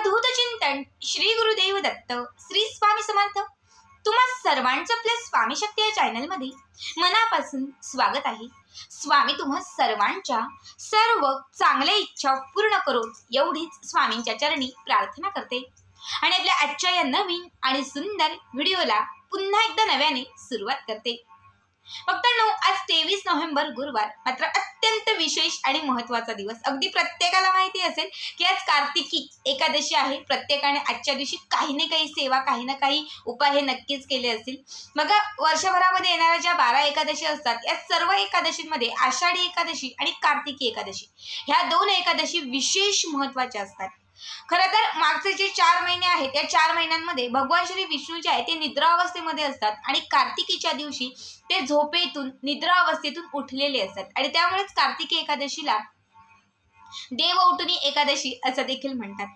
अवधूत चिंतन श्री गुरुदेव दत्त श्री स्वामी समर्थ। तुम्हा सर्वांचं आपल्या स्वामी शक्ती या चॅनलमध्ये मनापासून स्वागत आहे। स्वामी तुम्हा सर्वांच्या सर्व चांगल्या इच्छा पूर्ण करो एवढीच स्वामींच्या चरणी प्रार्थना करते आणि आपल्या आजच्या या नवीन आणि सुंदर व्हिडिओला पुन्हा एकदा नव्याने सुरुवात करते। भक्तांनो, आज 23 नोव्हेंबर गुरुवार, मात्र अत्यंत विशेष आणि महत्त्वाचा दिवस। अगदी प्रत्येकाला माहिती असेल की आज कार्तिकी एकादशी आहे। प्रत्येकाने आजच्या दिवशी काही ना काही सेवा, काही ना काही उपाय हे नक्कीच केले असतील। मग वर्षभरामध्ये येणाऱ्या ज्या 12 एकादशी असतात, या सर्व एकादशींमध्ये आषाढी एकादशी आणि कार्तिकी एकादशी ह्या दोन एकादशी विशेष महत्त्वाच्या असतात। खरं तर मागचे जे 4 महिने आहेत, या 4 महिन्यांमध्ये भगवान श्री विष्णू जे आहे ते निद्रावस्थेमध्ये असतात आणि कार्तिकीच्या दिवशी ते झोपेतून निद्रावस्थेतून उठलेले असतात आणि त्यामुळेच कार्तिकी एकादशीला देव उठणी एकादशी असं देखील म्हणतात।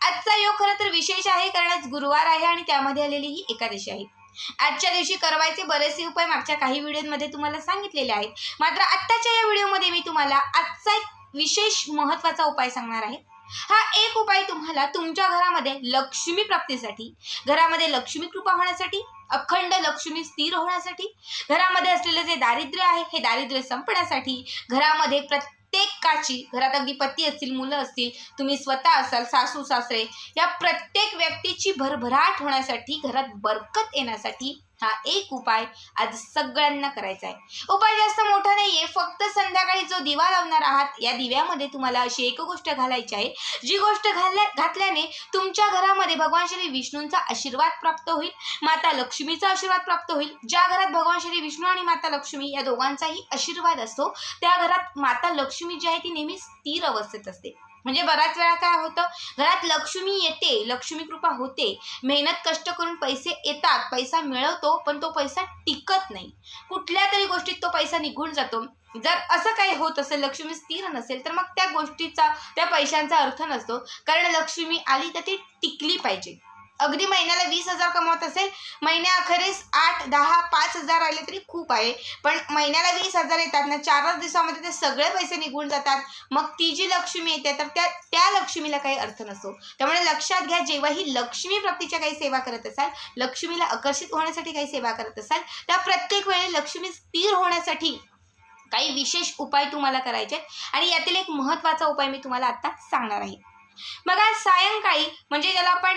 आजचा योग खरं तर विशेष आहे, कारण आज गुरुवार आहे आणि त्यामध्ये आलेली ही एकादशी आहे। आजच्या दिवशी करायचे बरेचसे उपाय मागच्या काही व्हिडिओमध्ये तुम्हाला सांगितलेले आहेत, मात्र आत्ताच्या या व्हिडिओमध्ये मी तुम्हाला आजचा एक विशेष महत्त्वाचा उपाय सांगणार आहे। हा एक उपाय तुम्हाला तुमच्या घरामध्ये लक्ष्मी प्राप्तीसाठी, घरामध्ये लक्ष्मी कृपा होण्यासाठी, अखंड लक्ष्मी स्थिर होण्यासाठी, घरामध्ये असलेले जे दारिद्र्य आहे हे दारिद्र्य संपण्यासाठी, घरामध्ये प्रत्येकाची, घरात अगदी पती असतील, मुलं असतील, तुम्ही स्वतः असाल, सासू सासरे, या प्रत्येक व्यक्तीची भरभराट होण्यासाठी, घरात बरकत येण्यासाठी हा एक उपाय आज सगळ्यांना करायचा आहे। उपाय जास्त मोठा नाहीये, फक्त संध्याकाळी जो दिवा लावणार आहात या दिव्यामध्ये तुम्हाला अशी एक गोष्ट घालायची आहे, जी गोष्ट घातल्याने तुमच्या घरामध्ये भगवान श्री विष्णूंचा आशीर्वाद प्राप्त होईल, माता लक्ष्मीचा आशीर्वाद प्राप्त होईल। ज्या घरात भगवान श्री विष्णू आणि माता लक्ष्मी या दोघांचाही आशीर्वाद असतो, त्या घरात माता लक्ष्मी जी आहे ती नेहमी स्थिर अवस्थेत असते। म्हणजे बऱ्याच वेळा काय होतं, घरात लक्ष्मी येते, लक्ष्मी कृपा होते, मेहनत कष्ट करून पैसे येतात, पैसा मिळवतो, पण तो पैसा टिकत नाही, कुठल्या तरी गोष्टीत तो पैसा निघून जातो। जर असं काही होत असेल, लक्ष्मी स्थिर नसेल, तर मग त्या गोष्टीचा, त्या पैशांचा अर्थ नसतो, कारण लक्ष्मी आली तर ती टिकली पाहिजे। अगदी महिन्याला 20,000 कमवत असेल, महिन्याअखेरीस 8, 10, 5,000 आले तरी खूप आहे, पण महिन्याला 20,000 येतात ना, 4 दिवसामध्ये ते सगळे पैसे निघून जातात, मग ती जी लक्ष्मी येते तर त्या लक्ष्मीला काही अर्थ नसतो। त्यामुळे लक्षात घ्या, जेव्हाही लक्ष्मी प्राप्तीच्या काही सेवा करत असाल, लक्ष्मीला आकर्षित होण्यासाठी काही सेवा करत असाल, त्या प्रत्येक वेळी लक्ष्मी स्थिर होण्यासाठी काही विशेष उपाय तुम्हाला करायचे आहेत आणि यातील एक महत्त्वाचा उपाय मी तुम्हाला आता सांगणार आहे। मग आज सायंकाळी, म्हणजे ज्याला आपण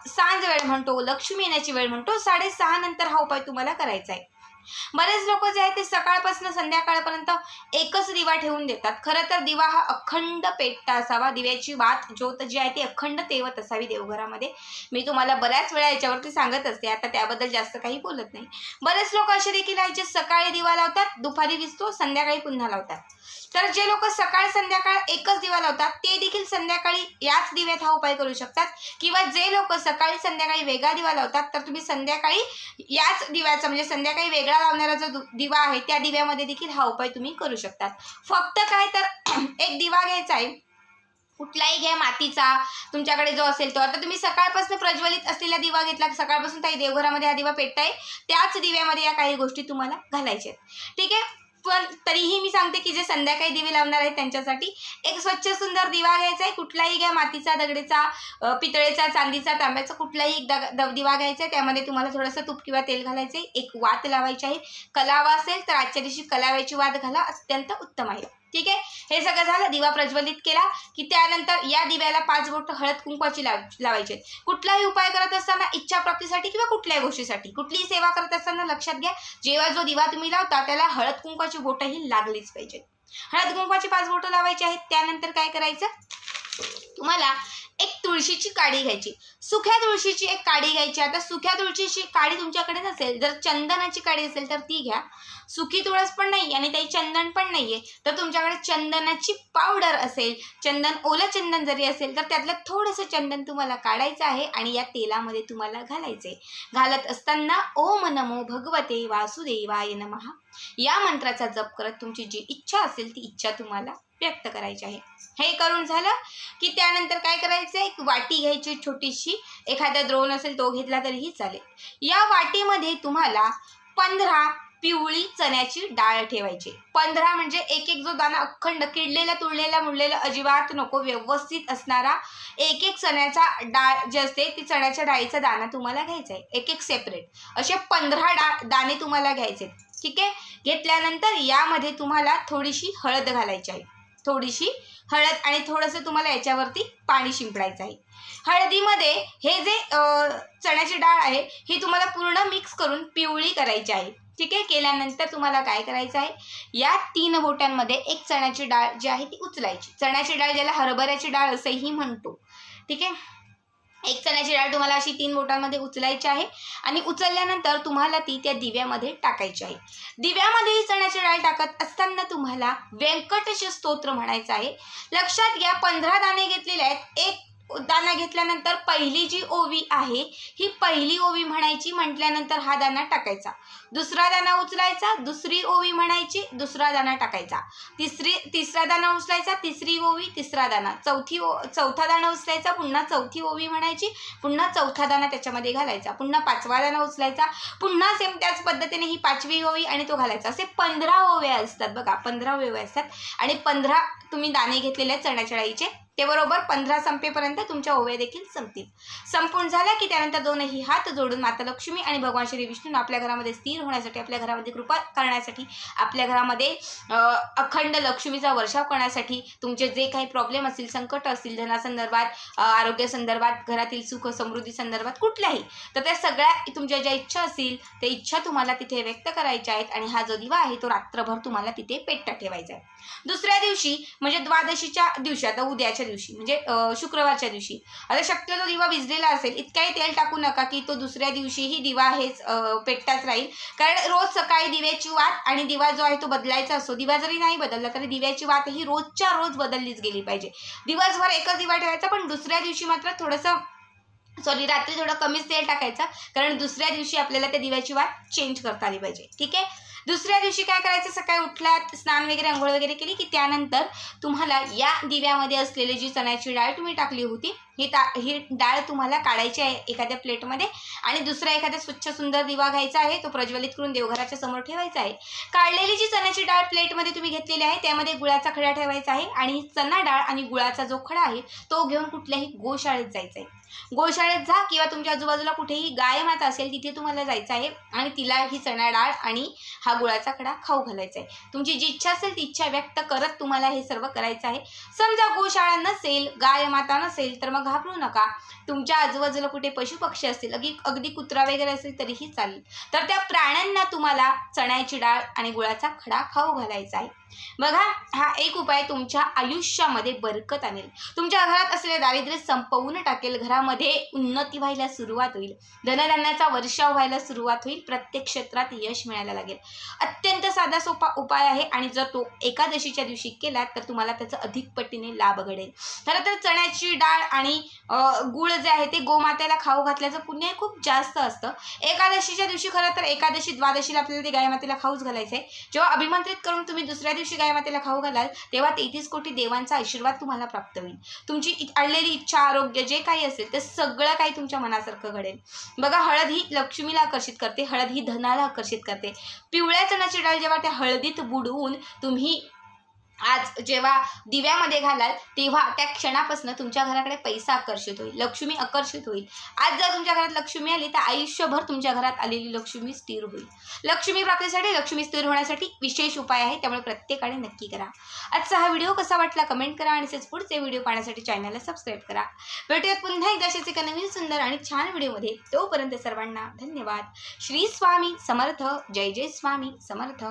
सांज वेळ म्हणतो, लक्ष्मी येण्याची वेळ म्हणतो, 6:30 नंतर हा उपाय तुम्हाला करायचा आहे। बरेच लोक जे आहे ते सकाळपासून संध्याकाळपर्यंत एकच दिवा ठेवून देतात। खरं तर दिवा हा अखंड पेटता असावा, दिव्याची वात, ज्योत जी आहे ती अखंड तेवत असावी देवघरामध्ये। मी तुम्हाला बऱ्याच वेळा याच्यावरती सांगत असते, आता त्याबद्दल जास्त काही बोलत नाही। बरेच लोक असे देखील आहेत जे सकाळी दिवा लावतात, दुपारी विसतो, संध्याकाळी पुन्हा लावतात। तर जे लोक सकाळ संध्याकाळ एकच दिवा लावतात ते देखील संध्याकाळी याच दिव्यात हा उपाय करू शकतात, किंवा जे लोक सकाळी संध्याकाळी वेगळा दिवा लावतात तर तुम्ही संध्याकाळी याच दिव्याचा, म्हणजे संध्याकाळी वेगळा लावणारा जो दिवा आहे त्या दिव्यामध्ये देखील हा उपाय तुम्ही करू शकता। फक्त काय तर एक दिवा घ्यायचा आहे, कुठलाही घ्या, मातीचा तुमच्याकडे जो असेल तो। आता तुम्ही सकाळपासून प्रज्वलित असलेला दिवा घेतला, सकाळपासून काही देवघरामध्ये हा दिवा पेटताय, त्याच दिव्यामध्ये या काही गोष्टी तुम्हाला घालायच्या आहेत, ठीक आहे। पण तरीही मी सांगते की जे संध्याकाळी दिवे लावणार आहेत त्यांच्यासाठी एक स्वच्छ सुंदर दिवा घ्यायचा आहे, कुठलाही घ्या, मातीचा, दगडीचा, पितळेचा, चांदीचा, तांब्याचा, कुठलाही एक दिवा घ्यायचा आहे। त्यामध्ये तुम्हाला थोडंसं तूप किंवा तेल घालायचं आहे, एक वात लावायची आहे। कलावा असेल तर आजच्या दिवशी कलाव्याची वात घाला, अत्यंत उत्तम आहे, ठीक आहे। हे सगळं झालं, दिवा प्रज्वलित केला की त्यानंतर या दिव्याला 5 बोटं हळद कुंकवाची लावायची। कुठलाही उपाय करत असताना, इच्छा प्राप्तीसाठी किंवा कुठल्याही गोष्टीसाठी, कुठलीही सेवा करत असताना लक्षात घ्या, जेव्हा जो दिवा तुम्ही लावता त्याला हळद कुंकवाची बोटं ही लागलीच पाहिजेत। हळद कुंकवाची 5 बोटं लावायची आहेत। त्यानंतर काय करायचं, तुम्हाला एक तुळशीची काडी घ्यायची, सुख्या तुळशीची एक काडी घ्यायची। आता सुख्या तुळशीची काडी तुमच्याकडे नसेल, जर चंदनाची काडी असेल तर ती घ्या। सुखी तुळस पण नाही आणि काही चंदन पण नाहीये, तर तुमच्याकडे चंदनाची पावडर असेल, चंदन, ओलं चंदन जरी असेल तर त्यातलं थोडंसं चंदन तुम्हाला काढायचं आहे आणि या तेलामध्ये तुम्हाला घालायचंय। घालत असताना ओम नमो भगवते वासुदेवाय नमः या मंत्राचा जप करत तुमची जी इच्छा असेल ती इच्छा तुम्हाला व्यक्त करायची आहे। हे करून झालं की त्यानंतर काय करायचं, एक वाटी घ्यायची छोटीशी, एखादा द्रोण असेल तो घेतला तरीही चालेल। या वाटीमध्ये तुम्हाला 15 पिवळी चण्याची डाळ ठेवायची. 15 म्हणजे एक एक जो दाणा अखंड किडलेला तुळलेला मुळलेला अजिबात नको, व्यवस्थित असणारा एक एक चण्याचा डाळ जे असते ती चण्याच्या डाळीचा दाणा तुम्हाला घ्यायचा आहे. एक एक सेपरेट असे 15 दाणे तुम्हाला घ्यायचे. ठीक आहे. घेतल्यानंतर यामध्ये तुम्हाला थोडीशी हळद घालायची आहे. थोडीशी हळद आणि थोडंसं तुम्हाला याच्यावरती पाणी शिंपडायचं आहे. हळदीमध्ये हे जे चण्याची डाळ आहे ही तुम्हाला पूर्ण मिक्स करून पिवळी करायची आहे. ठीक आहे. केल्यानंतर तुम्हाला काय करायचं आहे, या 3 बोटांमध्ये एक चण्याची डाळ जी आहे ती उचलायची. चण्याची डाळ ज्याला हरभऱ्याची डाळ असेही म्हणतो. ठीक आहे. एक चण्याची डाळ तुम्हाला अशी 3 बोटांमध्ये उचलायची आहे आणि उचलल्यानंतर तुम्हाला ती त्या दिव्यामध्ये टाकायची आहे. दिव्यामध्ये ही चण्याची डाळ टाकत असताना तुम्हाला व्यंकटेश स्तोत्र म्हणायचं आहे. लक्षात घ्या, 15 दाणे घेतलेले आहेत. एक दाणा घेतल्यानंतर पहिली जी ओवी आहे ही पहिली ओवी म्हणायची, म्हटल्यानंतर हा दाणा टाकायचा. दुसरा दाणा उचलायचा, दुसरी ओवी म्हणायची, दुसरा दाणा टाकायचा. तिसरा दाणा उचलायचा, तिसरी ओवी, तिसरा दाणा. चौथा दाणा उचलायचा, पुन्हा चौथी ओवी म्हणायची, पुन्हा चौथा दाणा त्याच्यामध्ये घालायचा. पुन्हा 5वा दाणा उचलायचा, पुन्हा सेम त्याच पद्धतीने ही 5वी ओवी आणि तो घालायचा. असे 15 ओव्या असतात बघा, 15 ओव्या असतात आणि 15 तुम्ही दाणे घेतलेले आहेत चण्याच्या डाळीचे, ते बरोबर 15 संपेपर्यंत तुमच्या ओव्या देखील संपतील. संपून झाल्या की त्यानंतर दोनही हात जोडून माता लक्ष्मी आणि भगवान श्री विष्णू आपल्या घरामध्ये स्थिर होण्यासाठी, आपल्या घरामध्ये कृपा करण्यासाठी, आपल्या घरामध्ये अखंड लक्ष्मीचा वर्षाव करण्यासाठी, तुमचे जे काही प्रॉब्लेम असतील, संकट असतील, धनासंदर्भात, आरोग्यासंदर्भात, घरातील सुख समृद्धी संदर्भात कुठल्याही, तर त्या सगळ्या तुमच्या ज्या इच्छा असतील त्या इच्छा तुम्हाला तिथे व्यक्त करायच्या आहेत आणि हा जो दिवा आहे तो रात्रभर तुम्हाला तिथे पेटत ठेवायचा आहे. दुसऱ्या दिवशी म्हणजे द्वादशीच्या दिवशी, आता उद्याच्या दिवशी म्हणजे शुक्रवारच्या दिवशी, आता शक्यतो दिवा विझलेला असेल, इतकाही तेल टाकू नका की तो दुसऱ्या दिवशीही दिवा हेच पेटताच राहील. कारण रोज सकाळी दिव्याची वात आणि दिवा जो आहे तो बदलायचा असतो. दिवा जरी नाही बदलला तरी दिव्याची वात ही रोजच्या रोज बदललीच गेली पाहिजे. दिवसभर एकच दिवा ठेवायचा, पण दुसऱ्या दिवशी मात्र रात्री थोडं कमीच तेल टाकायचं, कारण दुसऱ्या दिवशी आपल्याला त्या दिव्याची वात चेंज करता आली पाहिजे. ठीक आहे. दुसऱ्या दिवशी काय करायचं, सकाळी उठल्यात, स्नान वगैरे आंघोळ वगैरे केली की त्यानंतर तुम्हाला या दिव्यामध्ये असलेली जी चण्याची डाळ तुम्ही टाकली होती ही डाळ तुम्हाला काढायची आहे एखाद्या प्लेटमध्ये आणि दुसरा एखाद्या स्वच्छ सुंदर दिवा घ्यायचा आहे, तो प्रज्वलित करून देवघराच्या समोर ठेवायचा आहे. काढलेली जी चण्याची डाळ प्लेटमध्ये तुम्ही घेतलेली आहे त्यामध्ये गुळाचा खडा ठेवायचा आहे आणि चणा डाळ आणि गुळाचा जो खडा आहे तो घेऊन कुठल्याही गोशाळेत जायचा आहे. गोशाळेत जा किंवा तुमच्या आजूबाजूला कुठेही गाय माता असेल तिथे तुम्हाला जायचं आहे आणि तिला ही चणा डाळ आणि हा गुळाचा खडा खाऊ घालायचा आहे. तुमची जी इच्छा असेल ती इच्छा व्यक्त करत तुम्हाला हे सर्व करायचं आहे. समजा गोशाळा नसेल, गाय माता नसेल तर मग घाबरू नका. तुमच्या आजूबाजूला कुठे पशु पक्षी असतील, अगदी कुत्रा वगैरे असेल तरीही चालेल, तर त्या प्राण्यांना तुम्हाला चण्याची डाळ आणि गुळाचा खडा खाऊ घालायचा आहे. बघा, हा एक उपाय तुमच्या आयुष्यामध्ये बरकत आणेल, तुमच्या घरात असलेले दारिद्र्य संपवून टाकेल, घरामध्ये उन्नती व्हायला सुरुवात होईल, धनधान्याचा वर्षाव व्हायला सुरुवात होईल, प्रत्येक क्षेत्रात यश मिळायला लागेल. अत्यंत साधा सोपा उपाय आहे आणि जर तो एकादशीच्या दिवशी केला तर तुम्हाला त्याचा अधिक पटीने लाभ घडेल. खरं तर चण्याची डाळ आणि गुळ जे आहे ते गोमातेला खाऊ घातल्याचं पुण्य खूप जास्त असतं. एकादशीच्या दिवशी खरं तर एकादशी द्वादशीला आपल्याला ते गायमातेला खाऊच घालायचं आहे. जेव्हा अभिमंत्रित करून तुम्ही दुसऱ्या दिवशी गायमातेला खाऊ घालाल तेव्हा 33 कोटी देवांचा आशीर्वाद तुम्हाला प्राप्त होईल. तुमची आणलेली इच्छा, आरोग्य जे काही असेल ते सगळं काही तुमच्या मनासारखं घडेल. बघा, हळद ही लक्ष्मीला आकर्षित करते, हळद ही धनाला आकर्षित करते. पिवळ्या चण्याची डाळ जेव्हा त्या हळदीत बुडवून तुम्ही आज जेव्हा दिव्यामध्ये घालाल तेव्हा त्या क्षणापासून तुमच्या घराकडे पैसा आकर्षित होईल, लक्ष्मी आकर्षित होईल. आज जर तुमच्या घरात लक्ष्मी आली तर आयुष्यभर तुमच्या घरात आलेली लक्ष्मी स्थिर होईल. लक्ष्मी प्राप्तीसाठी, लक्ष्मी स्थिर होण्यासाठी विशेष उपाय आहे, त्यामुळे प्रत्येकाने नक्की करा. आजचा हा व्हिडिओ कसा वाटला कमेंट करा आणि तसेच पुढचे व्हिडिओ पाहण्यासाठी चॅनलला सबस्क्राईब करा. भेटूयात पुन्हा एकदा अशाच एका नवीन सुंदर आणि छान व्हिडिओमध्ये. तोपर्यंत सर्वांना धन्यवाद. श्री स्वामी समर्थ. जय जय स्वामी समर्थ.